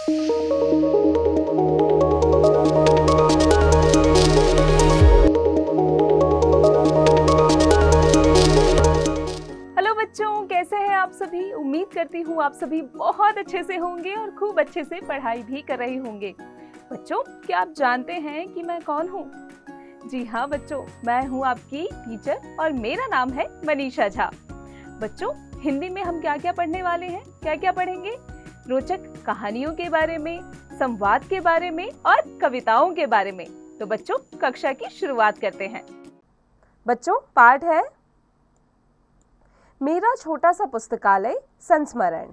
Hello बच्चों, कैसे हैं आप सभी। उम्मीद करती हूँ आप सभी बहुत अच्छे से होंगे और खूब अच्छे से पढ़ाई भी कर रहे होंगे। बच्चों, क्या आप जानते हैं कि मैं कौन हूँ? जी हाँ बच्चों, मैं हूँ आपकी टीचर और मेरा नाम है मनीषा झा। बच्चों, हिंदी में हम क्या क्या पढ़ने वाले हैं? क्या क्या पढ़ेंगे? रोचक कहानियों के बारे में, संवाद के बारे में और कविताओं के बारे में। तो बच्चों, कक्षा की शुरुआत करते हैं। बच्चों, पाठ है मेरा छोटा सा पुस्तकालय संस्मरण।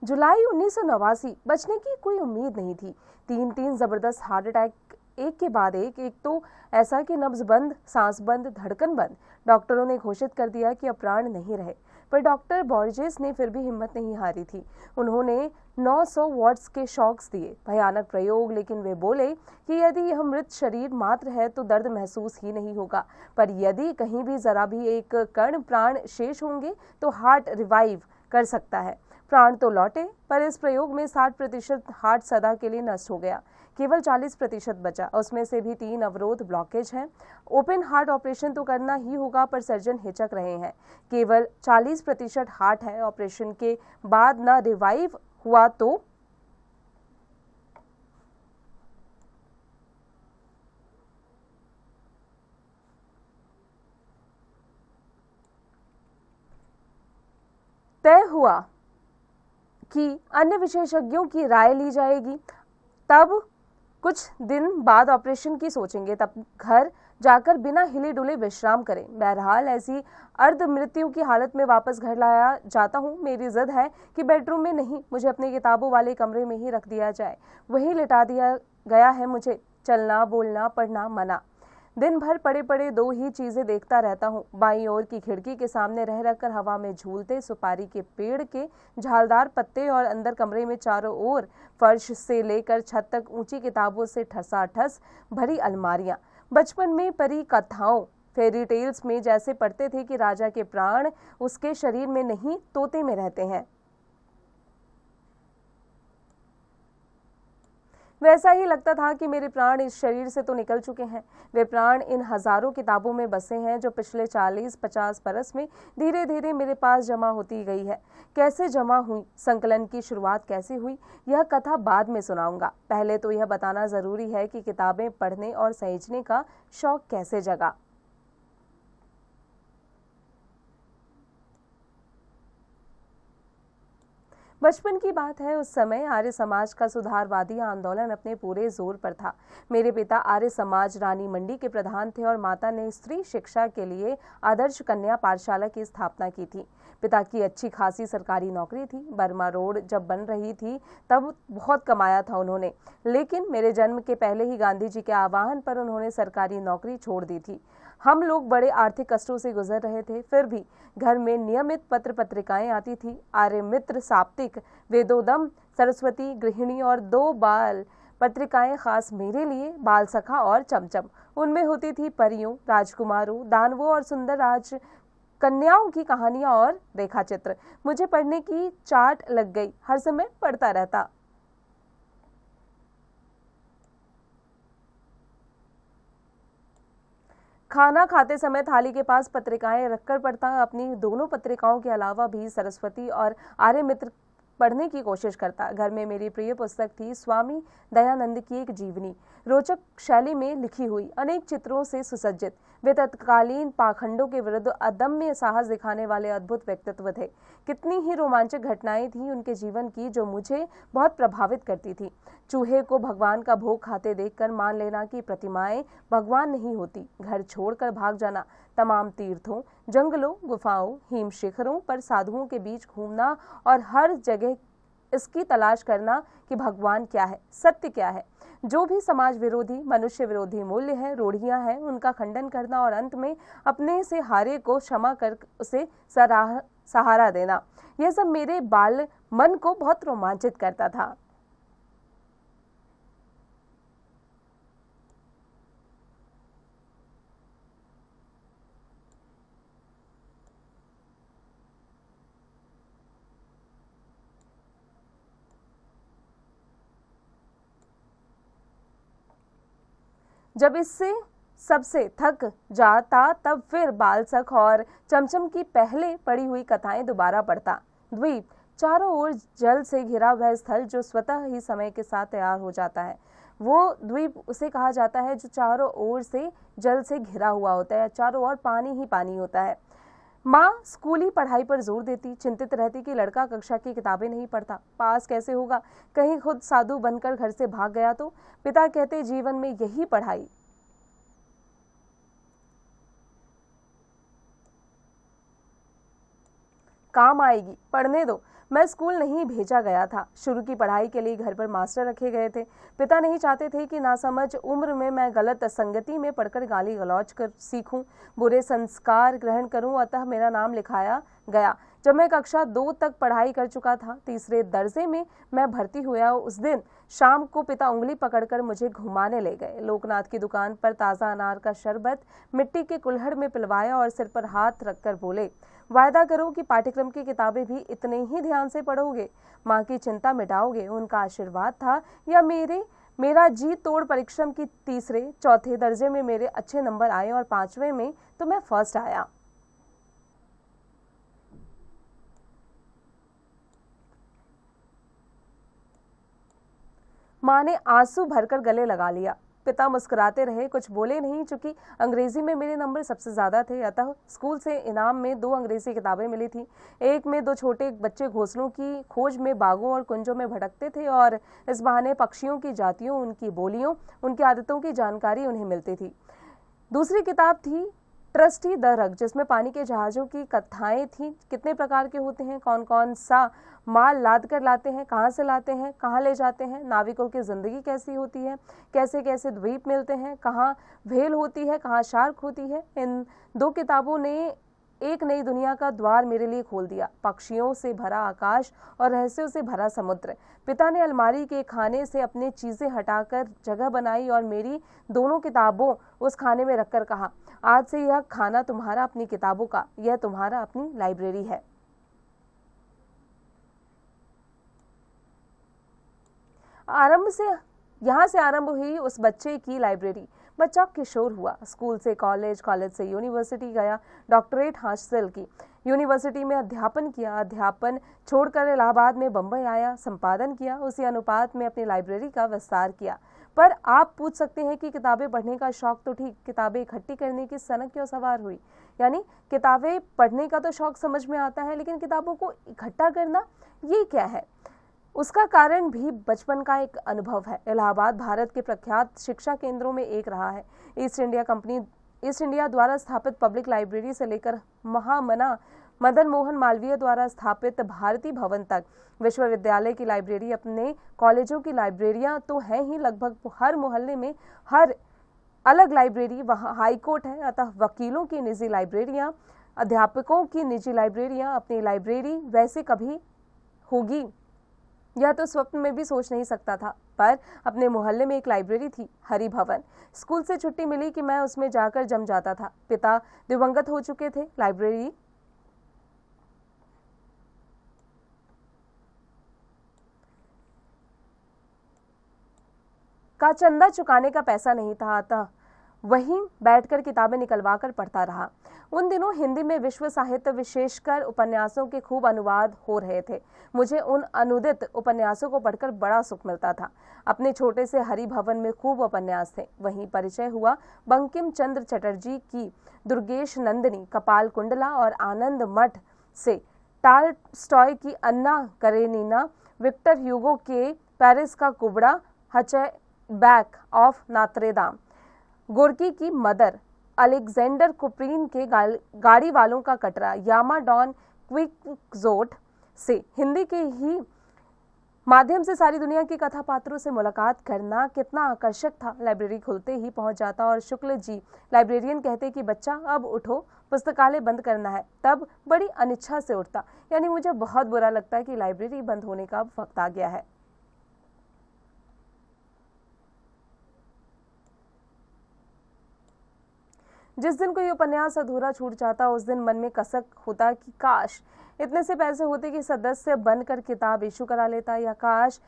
जुलाई 1989। बचने की कोई उम्मीद नहीं थी। तीन जबरदस्त हार्ट अटैक एक के बाद एक तो ऐसा कि नब्ज बंद, सांस बंद, धड़कन बंद। डॉक्टरों ने घोषित कर दिया कि अब प्राण नहीं रहे, पर डॉक्टर बोर्जेस ने फिर भी हिम्मत नहीं हारी थी। उन्होंने 900 वॉट्स के शॉक्स दिए। भयानक प्रयोग, लेकिन वे बोले कि यदि यह मृत शरीर मात्र है तो दर्द महसूस ही नहीं होगा, पर यदि कहीं भी जरा भी एक कण प्राण शेष होंगे तो हार्ट रिवाइव कर सकता है। प्राण तो लौटे, पर इस प्रयोग में 60% हार्ट सदा के लिए नष्ट हो गया। केवल 40% बचा। उसमें से भी 3 अवरोध ब्लॉकेज हैं। ओपन हार्ट ऑपरेशन तो करना ही होगा, पर सर्जन हिचक रहे हैं। केवल 40% हार्ट है। ऑपरेशन के बाद न रिवाइव हुआ तो तय हुआ कि अन्य विशेषज्ञों की राय ली जाएगी, तब कुछ दिन बाद ऑपरेशन की सोचेंगे, तब घर जाकर बिना हिले डुले विश्राम करें। बहरहाल ऐसी अर्ध मृत्यु की हालत में वापस घर लाया जाता हूँ। मेरी जिद है कि बेडरूम में नहीं, मुझे अपने किताबों वाले कमरे में ही रख दिया जाए। वहीं लिटा दिया गया है मुझे। चलना, बोलना, पढ़ना मना। दिन भर पड़े पड़े 2 ही चीजें देखता रहता हूँ। बाईं ओर की खिड़की के सामने रह रहकर हवा में झूलते सुपारी के पेड़ के झालदार पत्ते, और अंदर कमरे में चारों ओर फर्श से लेकर छत तक ऊंची किताबों से ठसाठस भरी अलमारियां। बचपन में परी कथाओं, फेरी टेल्स में जैसे पढ़ते थे कि राजा के प्राण उसके शरीर में नहीं, तोते में रहते हैं, वैसा ही लगता था कि मेरे प्राण इस शरीर से तो निकल चुके हैं। वे प्राण इन हजारों किताबों में बसे हैं जो पिछले 40-50 बरस में धीरे धीरे मेरे पास जमा होती गई है। कैसे जमा हुई, संकलन की शुरुआत कैसे हुई, यह कथा बाद में सुनाऊंगा। पहले तो यह बताना जरूरी है कि किताबें पढ़ने और सहेजने का शौक कैसे जगा। बचपन की बात है। उस समय आर्य समाज का सुधारवादी आंदोलन अपने पूरे जोर पर था। मेरे पिता आर्य समाज रानी मंडी के प्रधान थे और माता ने स्त्री शिक्षा के लिए आदर्श कन्या पाठशाला की स्थापना की थी। पिता की अच्छी खासी सरकारी नौकरी थी। बर्मा रोड जब बन रही थी तब बहुत कमाया था उन्होंने, लेकिन मेरे जन्म के पहले ही गांधी जी के आह्वान पर उन्होंने सरकारी नौकरी छोड़ दी थी। हम लोग बड़े आर्थिक कष्टों से गुजर रहे थे, फिर भी घर में नियमित पत्र पत्रिकाएं आती थी। आर्य मित्र, साप्तिक, वेदोदम, सरस्वती, गृहिणी और 2 बाल पत्रिकाएं खास मेरे लिए, बाल सखा और चमचम। उनमें होती थी परियों, राजकुमारों, दानवों और सुंदर राज कन्याओं की कहानियां और रेखाचित्र। मुझे पढ़ने की चाट लग गई, हर समय पढ़ता रहता। खाना खाते समय थाली के पास पत्रिकाएं रखकर पढ़ता। अपनी दोनों पत्रिकाओं के अलावा भी सरस्वती और आर्य मित्र पढ़ने की कोशिश करता। घर में मेरी प्रिय पुस्तक थी स्वामी दयानंद की एक जीवनी, रोचक शैली में लिखी हुई, अनेक चित्रों से सुसज्जित। वे तत्कालीन पाखंडों के विरुद्ध अदम्य साहस दिखाने वाले अद्भुत व्यक्तित्व थे। कितनी ही रोमांचक घटनाएं थी उनके जीवन की जो मुझे बहुत प्रभावित करती थी। चूहे को भगवान का भोग खाते देखकर मान लेना कि प्रतिमाएं भगवान नहीं होती, घर छोड़कर भाग जाना, तमाम तीर्थों, जंगलों, गुफाओं, हिम शिखरों पर साधुओं के बीच घूमना और हर जगह इसकी तलाश करना कि भगवान क्या है, सत्य क्या है। जो भी समाज विरोधी, मनुष्य विरोधी मूल्य है, रूढ़ियां हैं, उनका खंडन करना और अंत में अपने से हारे को क्षमा कर उसे सहारा देना, यह सब मेरे बाल मन को बहुत रोमांचित करता था। जब इससे सबसे थक जाता तब फिर बालसख और चमचम की पहले पढ़ी हुई कथाएं दोबारा पढ़ता। द्वीप चारों ओर जल से घिरा वह स्थल जो स्वतः ही समय के साथ तैयार हो जाता है, वो द्वीप उसे कहा जाता है जो चारों ओर से जल से घिरा हुआ होता है, चारों ओर पानी ही पानी होता है। माँ स्कूली पढ़ाई पर जोर देती, चिंतित रहती कि लड़का कक्षा की किताबें नहीं पढ़ता, पास कैसे होगा, कहीं खुद साधु बनकर घर से भाग गया तो। पिता कहते जीवन में यही पढ़ाई काम आएगी, पढ़ने दो। मैं स्कूल नहीं भेजा गया था, शुरू की पढ़ाई के लिए घर पर मास्टर रखे गए थे। पिता नहीं चाहते थे कि नासमझ उम्र में मैं गलत संगति में पढ़कर गाली गलौज कर सीखूं, बुरे संस्कार ग्रहण करूं, अतः मेरा नाम लिखाया गया। जब मैं कक्षा 2 तक पढ़ाई कर चुका था, तीसरे दर्जे में मैं भर्ती हुआ, उस दिन शाम को पिता उंगली पकड़कर मुझे घुमाने ले गए। लोकनाथ की दुकान पर ताज़ा अनार का शरबत मिट्टी के कुल्हड़ में पिलवाया और सिर पर हाथ रखकर बोले, वायदा करो कि पाठ्यक्रम की किताबें भी इतने ही ध्यान से पढ़ोगे, माँ की चिंता मिटाओगे। उनका आशीर्वाद था या मेरा जी तोड़ परिश्रम की तीसरे चौथे दर्जे में मेरे अच्छे नंबर आए और 5वें में तो मैं फर्स्ट आया। माँ ने आंसू भरकर गले लगा लिया। पिता मुस्कुराते रहे, कुछ बोले नहीं, चूंकि अंग्रेजी में मेरे नंबर सबसे ज्यादा थे, अतः स्कूल से इनाम में 2 अंग्रेजी किताबें मिली थी। एक में 2 छोटे बच्चे घोंसलों की खोज में बागों और कुंजों में भटकते थे और इस बहाने पक्षियों की जातियों, उनकी बोलियों, उनकी आदतों की जानकारी उन्हें मिलती थी। दूसरी किताब थी ट्रस्टी द रग, जिसमें पानी के जहाजों की कथाएं थी, कितने प्रकार के होते हैं, कौन कौन सा माल लाद कर लाते हैं, कहाँ से लाते हैं, कहाँ ले जाते हैं, नाविकों की जिंदगी कैसी होती है, कैसे कैसे द्वीप मिलते हैं, कहाँ व्हेल होती है, कहाँ शार्क होती है। इन 2 किताबों ने एक नई दुनिया का द्वार मेरे लिए खोल दिया, पक्षियों से भरा आकाश और रहस्यों से भरा समुद्र। पिता ने अलमारी के खाने से अपनी चीजें हटाकर जगह बनाई और मेरी दोनों किताबों उस खाने में रखकर कहा, आज से यह खाना तुम्हारा अपनी किताबों का, यह तुम्हारा अपनी लाइब्रेरी है। यहाँ से आरंभ हुई उस बच्चे की लाइब्रेरी। बच्चा किशोर हुआ, स्कूल से कॉलेज, कॉलेज से यूनिवर्सिटी गया, डॉक्टरेट हासिल की, यूनिवर्सिटी में अध्यापन किया, अध्यापन छोड़कर इलाहाबाद में बंबई आया, संपादन किया, उसी अनुपात में अपनी लाइब्रेरी का विस्तार किया। पर आप पूछ सकते हैं कि किताबें पढ़ने का शौक तो ठीक, किताबें इकट्ठी करने की सनक क्यों सवार हुई? यानी किताबें पढ़ने का तो शौक समझ में आता है, लेकिन किताबों को इकट्ठा करना ये क्या है? उसका कारण भी बचपन का एक अनुभव है। इलाहाबाद भारत के प्रख्यात शिक्षा केंद्रों में एक रहा है। ईस्ट इंडिया द्वारा स्थापित पब्लिक लाइब्रेरी से लेकर महामना मदन मोहन मालवीय द्वारा स्थापित भारती भवन तक विश्वविद्यालय की लाइब्रेरी, अपने कॉलेजों की लाइब्रेरियां तो हैं ही, लगभग हर मोहल्ले में हर अलग लाइब्रेरी, वहाँ हाईकोर्ट है, अतः वकीलों की निजी लाइब्रेरियां, अध्यापकों की निजी लाइब्रेरियां, अपनी लाइब्रेरी वैसे कभी होगी यह तो स्वप्न में भी सोच नहीं सकता था। पर अपने मोहल्ले में एक लाइब्रेरी थी, हरि भवन। स्कूल से छुट्टी मिली कि मैं उसमें जाकर जम जाता था। पिता दिवंगत हो चुके थे, लाइब्रेरी का चंदा चुकाने का पैसा नहीं था, अतः वहीं बैठकर किताबें निकलवा कर पढ़ता रहा। उन दिनों हिंदी में विश्व साहित्य, विशेषकर उपन्यासों के खूब अनुवाद हो रहे थे। मुझे उन अनुदित उपन्यासों को पढ़कर बड़ा सुख मिलता था। अपने छोटे से हरि भवन में खूब उपन्यास थे। वहीं परिचय हुआ बंकिम चंद्र चटर्जी की दुर्गेश नंदिनी, कपाल कुंडला और आनंद मठ से टॉलस्टॉय की अन्ना करेनिना, विक्टर ह्यूगो के पेरिस का कुबड़ा, हचेबैक ऑफ नात्रेदाम, गोर्की की मदर, अलेक्जेंडर कुप्रीन के गाड़ी वालों का कटरा, यामा डॉन क्विक्सोट से हिंदी के ही माध्यम से सारी दुनिया की कथा पात्रों से मुलाकात करना कितना आकर्षक था। लाइब्रेरी खुलते ही पहुंच जाता और शुक्ल जी लाइब्रेरियन कहते कि बच्चा अब उठो, पुस्तकालय बंद करना है। तब बड़ी अनिच्छा से उठता, यानी मुझे बहुत बुरा लगता कि लाइब्रेरी बंद होने का वक्त आ गया है। जिस दिन कोई उपन्यास अधूरा छूट जाता, उस दिन मन में कसक होता कि काश इतने से पैसे होते कि सदस्य बनकर किताब इशू करा लेता, या काश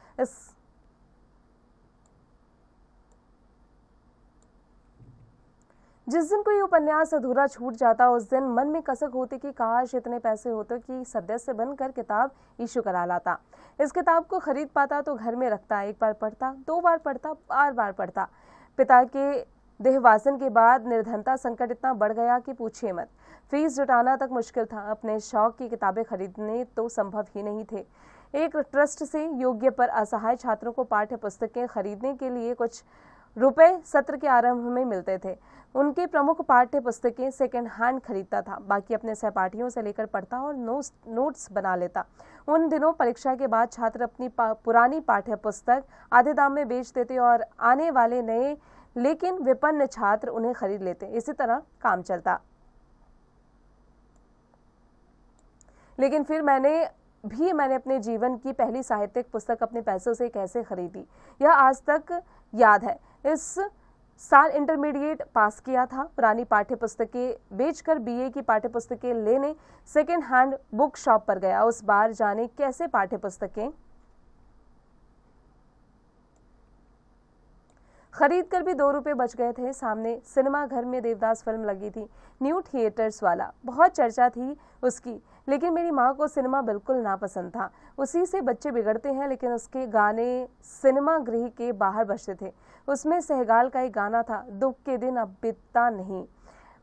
जिस दिन कोई उपन्यास अधूरा छूट जाता उस दिन मन में कसक होती कि काश इतने पैसे होते कि सदस्य बनकर किताब इशू करा लाता। इस किताब को खरीद पाता तो घर में रखता, एक बार पढ़ता, 2 बार पढ़ता, बार बार पढ़ता। पिता के देहवासन के बाद निर्धनता संकट इतना बढ़ गया कि पूछिए मत। फीस जुटाना तक मुश्किल था, अपने शौक की किताबें खरीदने तो संभव ही नहीं थे। एक ट्रस्ट से योग्य पर असहाय छात्रों को पाठ्य पुस्तकें खरीदने के लिए कुछ रुपए सत्र के आरंभ में मिलते थे। उनके प्रमुख पाठ्य पुस्तकें सेकंड हैंड खरीदता था, बाकी अपने सहपाठियों से लेकर पढ़ता और नोट्स बना लेता। उन दिनों परीक्षा के बाद छात्र अपनी पुरानी पाठ्य पुस्तक आधे दाम में बेच देते और आने वाले नए लेकिन विपन्न छात्र उन्हें खरीद लेते। इसी तरह काम चलता। लेकिन फिर मैंने अपने जीवन की पहली साहित्यिक पुस्तक अपने पैसों से कैसे खरीदी, यह आज तक याद है। इस साल इंटरमीडिएट पास किया था। पुरानी पाठ्य पुस्तकें बेचकर बीए की पाठ्य पुस्तकें लेने सेकेंड हैंड बुक शॉप पर गया। उस बार जाने कैसे पाठ्य पुस्तकें खरीद कर भी 2 रुपए बच गए थे। सामने सिनेमा घर में देवदास फिल्म लगी थी, न्यू थिएटर्स वाला, बहुत चर्चा थी उसकी। लेकिन मेरी माँ को सिनेमा बिल्कुल नापसंद था। उसी से बच्चे बिगड़ते हैं, लेकिन उसके गाने सिनेमा गृह के बाहर बजते थे। उसमें सहगाल का एक गाना था, दुख के दिन अब बीतता नहीं।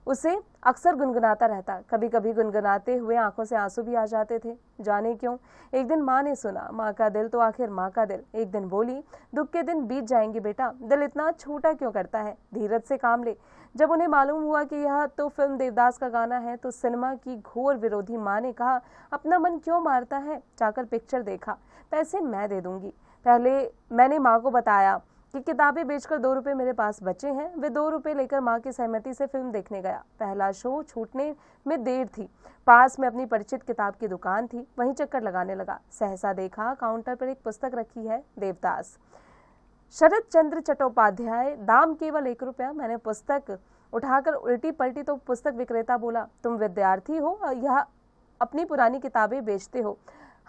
उसे अक्सर गुनगुनाता रहता। कभी कभी गुनगुनाते हुए आंखों से आंसू भी आ जाते थे, जाने क्यों। एक दिन माँ ने सुना, माँ का दिल तो आखिर माँ का दिल। एक दिन बोली, दुख के दिन बीत जाएंगे बेटा, दिल इतना छोटा क्यों करता है, धीरज से काम ले। जब उन्हें मालूम हुआ कि यह तो फिल्म देवदास का गाना है तो सिनेमा की घोर विरोधी माँ ने कहा, अपना मन क्यों मारता है, जाकर पिक्चर देखा, पैसे मैं दे दूंगी। पहले मैंने माँ को बताया कि किताबें बेचकर 2 रुपए मेरे पास बचे हैं। वे 2 रुपए लेकर माँ की सहमति से फिल्म देखने गया। पहला शो छूटने में देर थी। पास में अपनी परिचित किताब की दुकान थी, वहीं चक्कर लगाने लगा। सहसा देखा काउंटर पर एक पुस्तक रखी है, देवदास, शरद चंद्र चट्टोपाध्याय, दाम केवल 1 रुपया। मैंने पुस्तक उठाकर उल्टी पलटी तो पुस्तक विक्रेता बोला, तुम विद्यार्थी हो या अपनी पुरानी किताबें बेचते हो?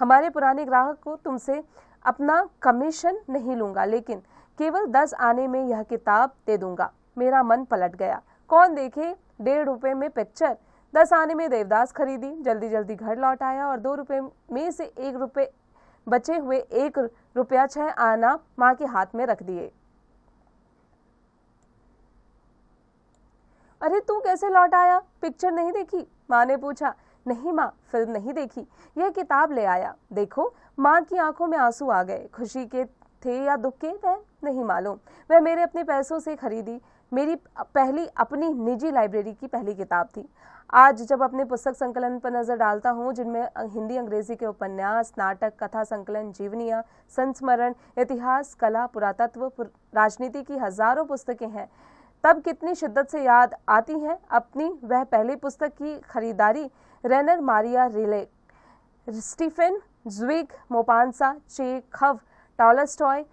हमारे पुराने ग्राहक को तुमसे अपना कमीशन नहीं लूंगा, लेकिन केवल 10 आने में यह किताब दे दूंगा। मेरा मन पलट गया। कौन देखे 1.5 रुपए में पिक्चर। 10 आने में देवदास खरीदी, जल्दी जल्दी घर लौट आया और 2 रुपए में से 1 रुपए बचे हुए 1 रुपया 6 आना माँ के हाथ में रख दिए। अरे तू कैसे लौट आया, पिक्चर नहीं देखी? माँ ने पूछा। नहीं माँ, फिल्म नहीं देखी, यह किताब ले आया। देखो, माँ की आंखों में आंसू आ गए। खुशी के थे या दुख के, वह नहीं मालूम। वह मेरे अपने पैसों से खरीदी मेरी पहली अपनी निजी लाइब्रेरी की पहली किताब थी। आज जब अपने पुस्तक संकलन पर नजर डालता हूँ, जिनमें हिंदी अंग्रेजी के उपन्यास, नाटक, कथा संकलन, जीवनियाँ, संस्मरण, इतिहास, कला, पुरातत्व, राजनीति की हजारों पुस्तकें हैं, तब कितनी शिद्दत से याद आती है अपनी वह पहली पुस्तक की खरीदारी। Rainer Maria Rilke, Stefan Zweig, Maupassant, Chekhov, Tolstoy,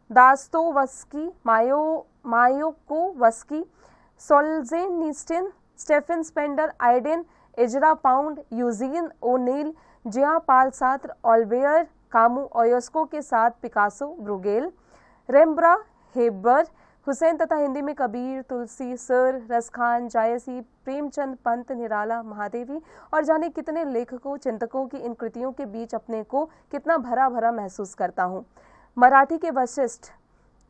Dostoevsky, Mayakovsky, Solzhenitsyn, Stephen Spender, Auden, Ezra Pound, Eugene O'Neill, Jean Paul Sartre, Olivier Camus, ओयोस्को के साथ Picasso, Bruegel, Rembrandt, Hebbar, Husain तथा हिंदी में कबीर, तुलसी, सर, रसखान, जायसी, प्रेमचंद, पंत, निराला, महादेवी और जाने कितने लेखकों चिंतकों की इन कृतियों के बीच अपने को कितना भरा भरा महसूस करता हूँ। मराठी के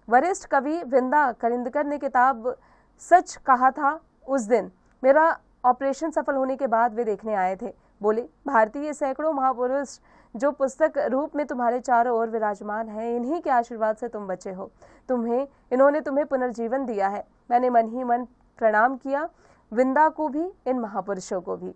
वरिष्ठ कवि विंदा करिंदकर ने किताब सच कहा था उस दिन। मेरा ऑपरेशन सफल होने के बाद वे देखने आए थे। बोले, भारतीय सैकड़ों महापुरुष जो पुस्तक रूप में तुम्हारे चारों ओर विराजमान हैं, इन्हीं के आशीर्वाद से तुम बचे हो। इन्होंने तुम्हें पुनर्जीवन दिया है। मैंने मन ही मन प्रणाम किया, विंदा को भी, इन महापुरुषों को भी।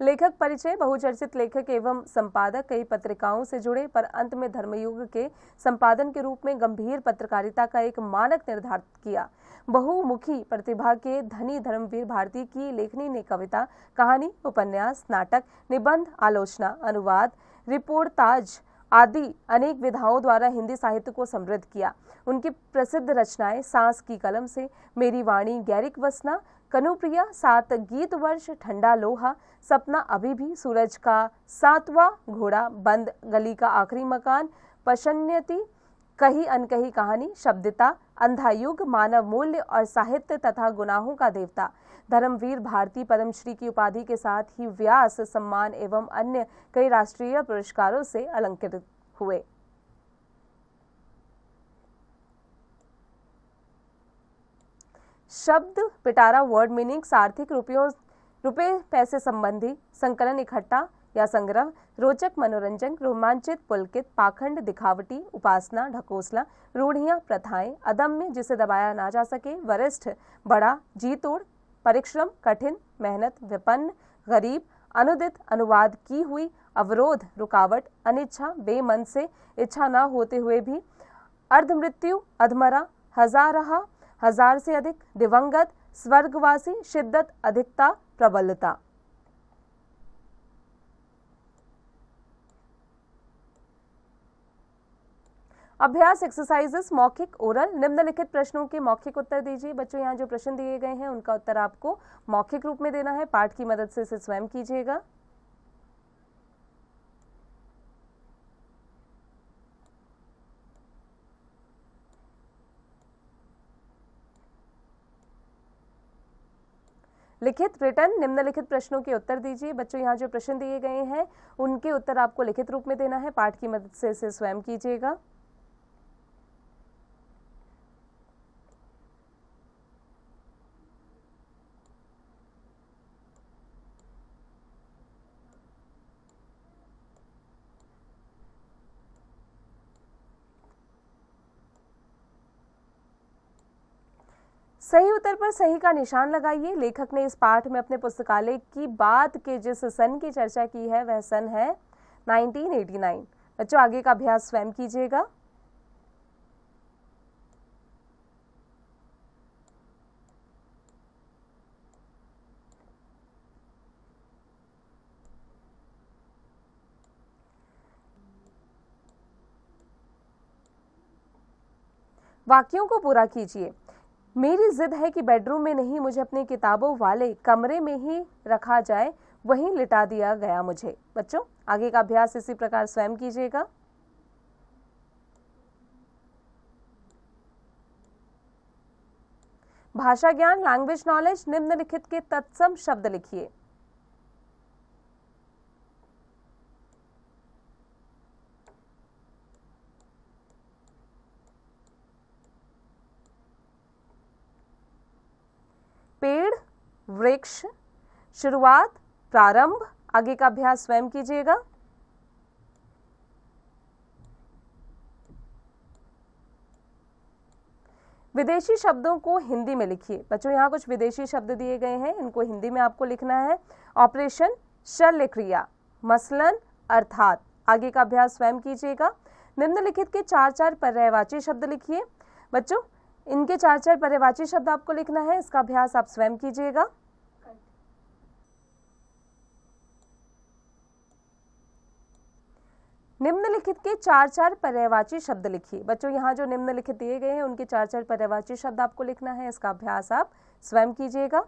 लेखक परिचय। बहुचर्चित लेखक एवं संपादक, कई पत्रिकाओं से जुड़े, पर अंत में धर्मयुग के संपादन के रूप में गंभीर पत्रकारिता का एक मानक निर्धारित किया। बहुमुखी प्रतिभा के धनी धर्मवीर भारती की लेखनी ने कविता, कहानी, उपन्यास, नाटक, निबंध, आलोचना, अनुवाद, रिपोर्टाज आदि अनेक विधाओं द्वारा हिंदी साहित्य को समृद्ध किया। उनकी प्रसिद्ध रचनाएं सांस की कलम से, मेरी वाणी, गैरिक वसना, कनुप्रिया, 7 गीत वर्ष, ठंडा लोहा, सपना अभी भी, सूरज का 7वां घोड़ा, बंद गली का आखिरी मकान, पशन्यति, कही अनकही कहानी, शब्दिता, अंधायुग, मानव मूल्य और साहित्य तथा गुनाहों का देवता। धर्मवीर भारती पद्मश्री की उपाधि के साथ ही व्यास सम्मान एवं अन्य कई राष्ट्रीय पुरस्कारों से अलंकृत हुए। शब्द पिटारा वर्ड मीनिंग्स आर्थिक रुपए पैसे संबंधी, संकलन इकट्ठा या संग्रह, रोचक मनोरंजन, रोमांचित पुलकित, पाखंड दिखावटी, उपासना ढकोसला, रूढ़ियां प्रथाएं, अदम्य जिसे दबाया ना जा सके, वरिष्ठ बड़ा, जी तोड़, परिश्रम कठिन, मेहनत विपन्न, गरीब, अनुदित अनुवाद की हुई, अवरोध रुकावट, अनिच्छा बेमन से, इच्छा ना होते हुए भी, अर्धमृत्यु अधमरा, हजारहा हजार से अधिक, दिवंगत, स्वर्गवासी, शिद्दत अधिकता, प्रबलता। अभ्यास एक्सरसाइजेस मौखिक ओरल। निम्नलिखित प्रश्नों के मौखिक उत्तर दीजिए। बच्चों यहाँ जो प्रश्न दिए गए हैं उनका उत्तर आपको मौखिक रूप में देना है। पाठ की मदद से इसे स्वयं कीजिएगा। लिखित रिटर्न निम्नलिखित प्रश्नों के उत्तर दीजिए। बच्चों यहाँ जो प्रश्न दिए गए हैं उनके उत्तर आपको लिखित रूप में देना है। पाठ की मदद से इसे स्वयं कीजिएगा। सही उत्तर पर सही का निशान लगाइए। लेखक ने इस पाठ में अपने पुस्तकालय की बात के जिस सन की चर्चा की है वह सन है 1989। बच्चों आगे का अभ्यास स्वयं कीजिएगा। वाक्यों को पूरा कीजिए। मेरी जिद है कि बेडरूम में नहीं, मुझे अपनी किताबों वाले कमरे में ही रखा जाए, वहीं लिटा दिया गया मुझे। बच्चों आगे का अभ्यास इसी प्रकार स्वयं कीजिएगा। भाषा ज्ञान लैंग्वेज नॉलेज निम्नलिखित के तत्सम शब्द लिखिए। पेड़, वृक्ष, शुरुआत, प्रारंभ। आगे का अभ्यास स्वयं कीजिएगा। विदेशी शब्दों को हिंदी में लिखिए। बच्चों यहाँ कुछ विदेशी शब्द दिए गए हैं, इनको हिंदी में आपको लिखना है। ऑपरेशन, शल्य क्रिया, मसलन, अर्थात। आगे का अभ्यास स्वयं कीजिएगा। निम्नलिखित के 4-4 पर्यायवाची शब्द लिखिए। बच्चों इनके 4-4 पर्यायवाची शब्द आपको लिखना है, इसका अभ्यास आप स्वयं कीजिएगा। निम्नलिखित के 4-4 पर्यायवाची शब्द लिखिए। बच्चों यहाँ जो निम्नलिखित दिए गए हैं उनके 4-4 पर्यायवाची शब्द आपको लिखना है, इसका अभ्यास आप स्वयं कीजिएगा।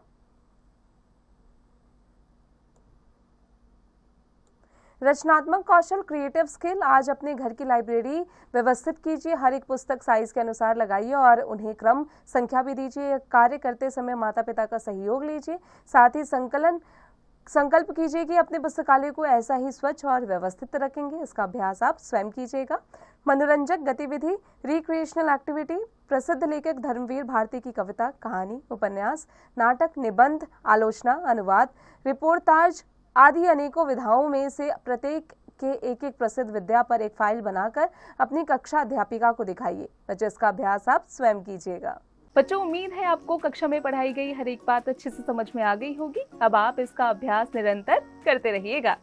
रचनात्मक कौशल क्रिएटिव स्किल। आज अपने घर की लाइब्रेरी व्यवस्थित कीजिए। हर एक पुस्तक साइज के अनुसार लगाइए और उन्हें क्रम संख्या भी दीजिए। कार्य करते समय माता पिता का सहयोग लीजिए। साथ ही संकल्प कीजिए कि अपने पुस्तकालय को ऐसा ही स्वच्छ और व्यवस्थित रखेंगे। इसका अभ्यास आप स्वयं कीजिएगा। मनोरंजक गतिविधि रिक्रिएशनल एक्टिविटी। प्रसिद्ध लेखक धर्मवीर भारती की कविता, कहानी, उपन्यास, नाटक, निबंध, आलोचना, अनुवाद, रिपोर्टाज आदि अनेकों विधाओं में से प्रत्येक के एक प्रसिद्ध विद्या पर एक फाइल बनाकर अपनी कक्षा अध्यापिका को दिखाइए। बच्चों इसका अभ्यास आप स्वयं कीजिएगा। बच्चों उम्मीद है आपको कक्षा में पढ़ाई गई हर एक बात अच्छे से समझ में आ गई होगी। अब आप इसका अभ्यास निरंतर करते रहिएगा।